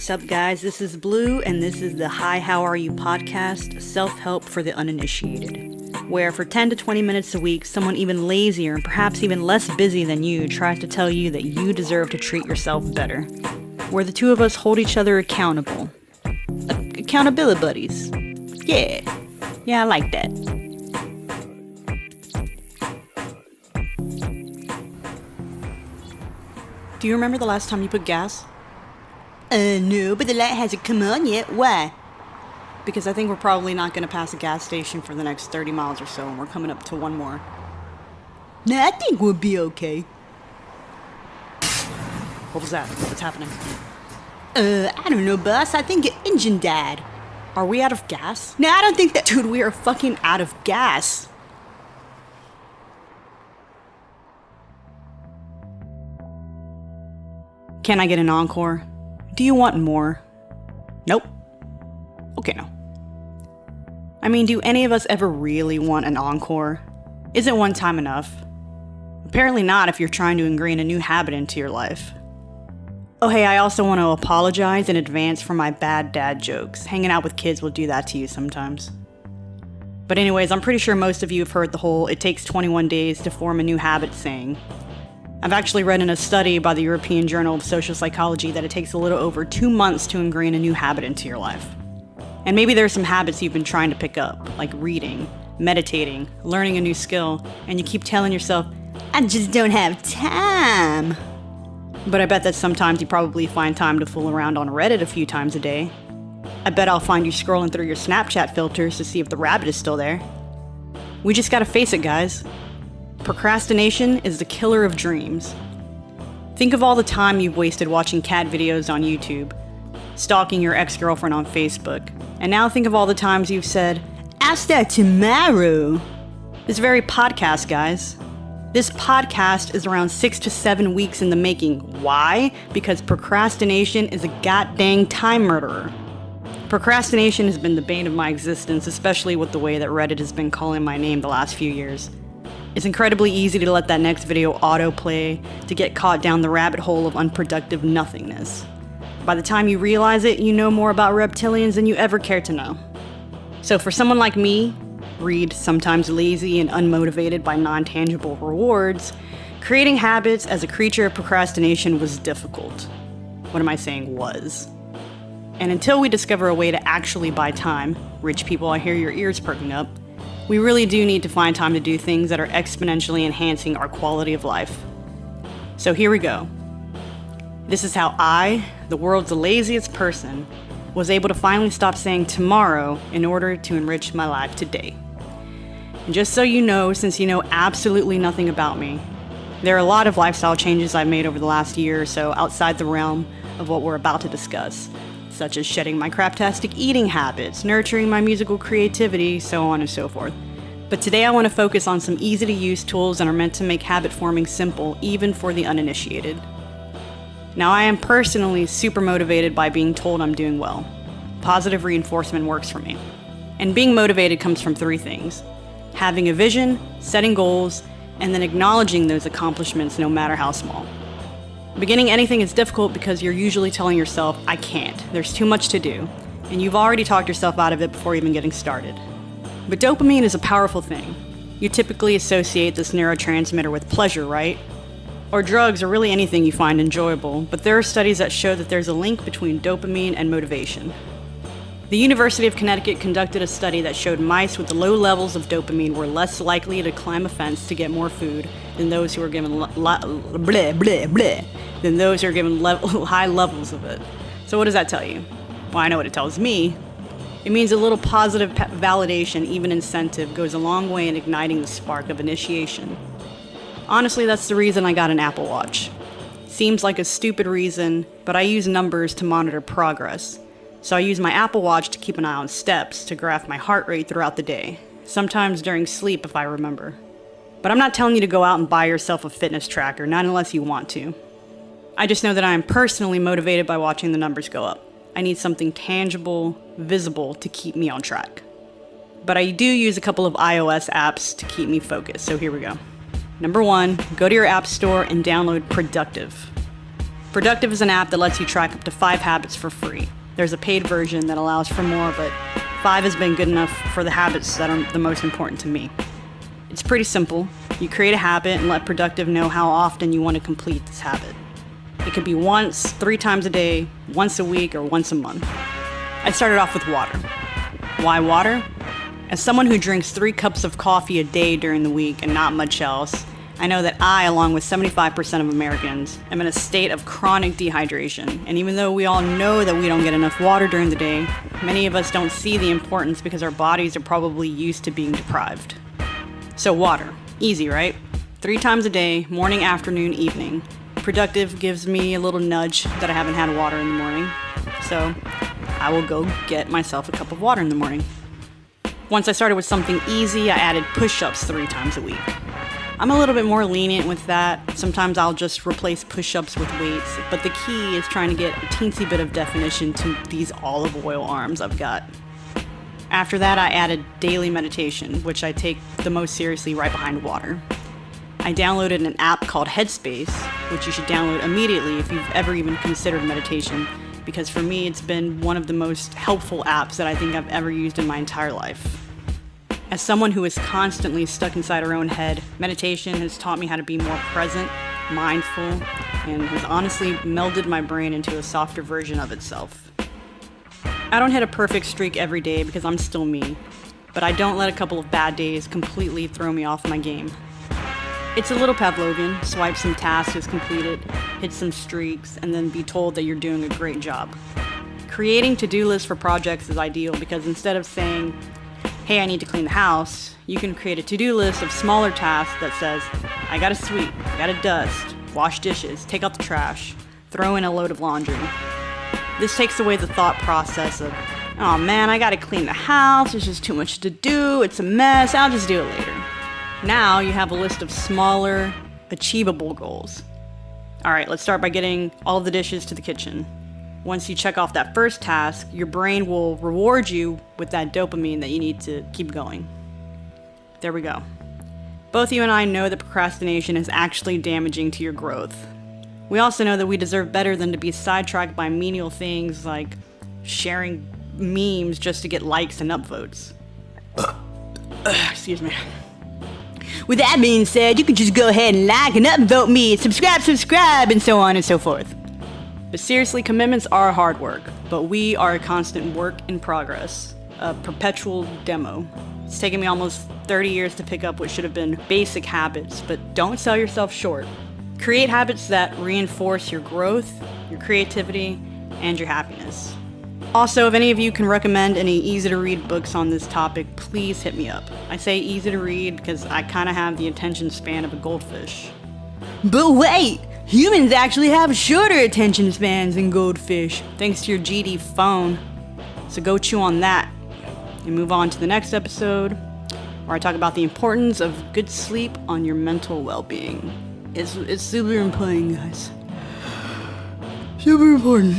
What's up, guys? This is Blue, and this is the Hi, How Are You podcast, self-help for the uninitiated, where for 10 to 20 minutes a week, someone even lazier and perhaps even less busy than you tries to tell you that you deserve to treat yourself better. Where the two of us hold each other accountable. Accountability buddies. Yeah, I like that. Do you remember the last time you put gas? No, but the light hasn't come on yet. Why? Because I think we're probably not going to pass a gas station for the next 30 miles or so, and we're coming up to one more. Nah, I think we'll be okay. What was that? What's happening? I don't know, boss. I think the engine died. Are we out of gas? No, I don't think that... Dude, we are fucking out of gas. Can I get an encore? Do you want more? Nope. Okay, no. I mean, do any of us ever really want an encore? Isn't one time enough? Apparently not if you're trying to ingrain a new habit into your life. Oh hey, I also want to apologize in advance for my bad dad jokes. Hanging out with kids will do that to you sometimes. But anyways, I'm pretty sure most of you have heard the whole "it takes 21 days to form a new habit" saying. I've actually read in a study by the European Journal of Social Psychology that it takes a little over 2 months to ingrain a new habit into your life. And maybe there's some habits you've been trying to pick up, like reading, meditating, learning a new skill, and you keep telling yourself, I just don't have time. But I bet that sometimes you probably find time to fool around on Reddit a few times a day. I bet I'll find you scrolling through your Snapchat filters to see if the rabbit is still there. We just gotta face it, guys. Procrastination is the killer of dreams. Think of all the time you've wasted watching cat videos on YouTube, stalking your ex-girlfriend on Facebook, and now think of all the times you've said, I'll start tomorrow. This very podcast, guys. This podcast is around 6 to 7 weeks in the making. Why? Because procrastination is a goddamn time murderer. Procrastination has been the bane of my existence, especially with the way that Reddit has been calling my name the last few years. It's incredibly easy to let that next video autoplay, to get caught down the rabbit hole of unproductive nothingness. By the time you realize it, you know more about reptilians than you ever cared to know. So for someone like me, Reed, sometimes lazy and unmotivated by non-tangible rewards, creating habits as a creature of procrastination was difficult. What am I saying was? And until we discover a way to actually buy time, rich people, I hear your ears perking up, we really do need to find time to do things that are exponentially enhancing our quality of life. So here we go. This is how I, the world's laziest person, was able to finally stop saying tomorrow in order to enrich my life today. And just so you know, since you know absolutely nothing about me, there are a lot of lifestyle changes I've made over the last year or so outside the realm of what we're about to discuss, such as shedding my craptastic eating habits, nurturing my musical creativity, so on and so forth. But today I want to focus on some easy-to-use tools that are meant to make habit forming simple, even for the uninitiated. Now, I am personally super motivated by being told I'm doing well. Positive reinforcement works for me. And being motivated comes from 3 things: having a vision, setting goals, and then acknowledging those accomplishments no matter how small. Beginning anything is difficult because you're usually telling yourself, I can't, there's too much to do, and you've already talked yourself out of it before even getting started. But dopamine is a powerful thing. You typically associate this neurotransmitter with pleasure, right? Or drugs, or really anything you find enjoyable, but there are studies that show that there's a link between dopamine and motivation. The University of Connecticut conducted a study that showed mice with low levels of dopamine were less likely to climb a fence to get more food than those who were given high levels of it. So what does that tell you? Well, I know what it tells me. It means a little positive validation, even incentive, goes a long way in igniting the spark of initiation. Honestly, that's the reason I got an Apple Watch. Seems like a stupid reason, but I use numbers to monitor progress. So I use my Apple Watch to keep an eye on steps, to graph my heart rate throughout the day, sometimes during sleep if I remember. But I'm not telling you to go out and buy yourself a fitness tracker, not unless you want to. I just know that I am personally motivated by watching the numbers go up. I need something tangible, visible to keep me on track. But I do use a couple of iOS apps to keep me focused, so here we go. Number 1, go to your app store and download Productive. Productive is an app that lets you track up to 5 habits for free. There's a paid version that allows for more, but 5 has been good enough for the habits that are the most important to me. It's pretty simple. You create a habit and let Productive know how often you want to complete this habit. It could be once, 3 times a day, once a week, or once a month. I started off with water. Why water? As someone who drinks 3 cups of coffee a day during the week and not much else, I know that I, along with 75% of Americans, am in a state of chronic dehydration. And even though we all know that we don't get enough water during the day, many of us don't see the importance because our bodies are probably used to being deprived. So water. Easy, right? 3 times a day, morning, afternoon, evening. Productive gives me a little nudge that I haven't had water in the morning. So I will go get myself a cup of water in the morning. Once I started with something easy, I added push-ups 3 times a week. I'm a little bit more lenient with that. Sometimes I'll just replace push-ups with weights, but the key is trying to get a teensy bit of definition to these olive oil arms I've got. After that, I added daily meditation, which I take the most seriously right behind water. I downloaded an app called Headspace, which you should download immediately if you've ever even considered meditation, because for me, it's been one of the most helpful apps that I think I've ever used in my entire life. As someone who is constantly stuck inside her own head, meditation has taught me how to be more present, mindful, and has honestly melded my brain into a softer version of itself. I don't hit a perfect streak every day because I'm still me, but I don't let a couple of bad days completely throw me off my game. It's a little Pavlovian: swipe some tasks as completed, hit some streaks, and then be told that you're doing a great job. Creating to-do lists for projects is ideal because instead of saying, hey, I need to clean the house, you can create a to-do list of smaller tasks that says, I gotta sweep, I gotta dust, wash dishes, take out the trash, throw in a load of laundry. This takes away the thought process of, oh man, I gotta clean the house, there's just too much to do, it's a mess, I'll just do it later. Now you have a list of smaller, achievable goals. All right, let's start by getting all of the dishes to the kitchen. Once you check off that first task, your brain will reward you with that dopamine that you need to keep going. There we go. Both you and I know that procrastination is actually damaging to your growth. We also know that we deserve better than to be sidetracked by menial things like sharing memes just to get likes and upvotes. Excuse me. With that being said, you can just go ahead and like and upvote me, subscribe, and so on and so forth. But seriously, commitments are hard work, but we are a constant work in progress, a perpetual demo. It's taken me almost 30 years to pick up what should have been basic habits, but don't sell yourself short. Create habits that reinforce your growth, your creativity, and your happiness. Also, if any of you can recommend any easy-to-read books on this topic, please hit me up. I say easy to read because I kind of have the attention span of a goldfish. But wait! Humans actually have shorter attention spans than goldfish, thanks to your GD phone. So go chew on that and move on to the next episode, where I talk about the importance of good sleep on your mental well-being. It's super important, guys. Super important.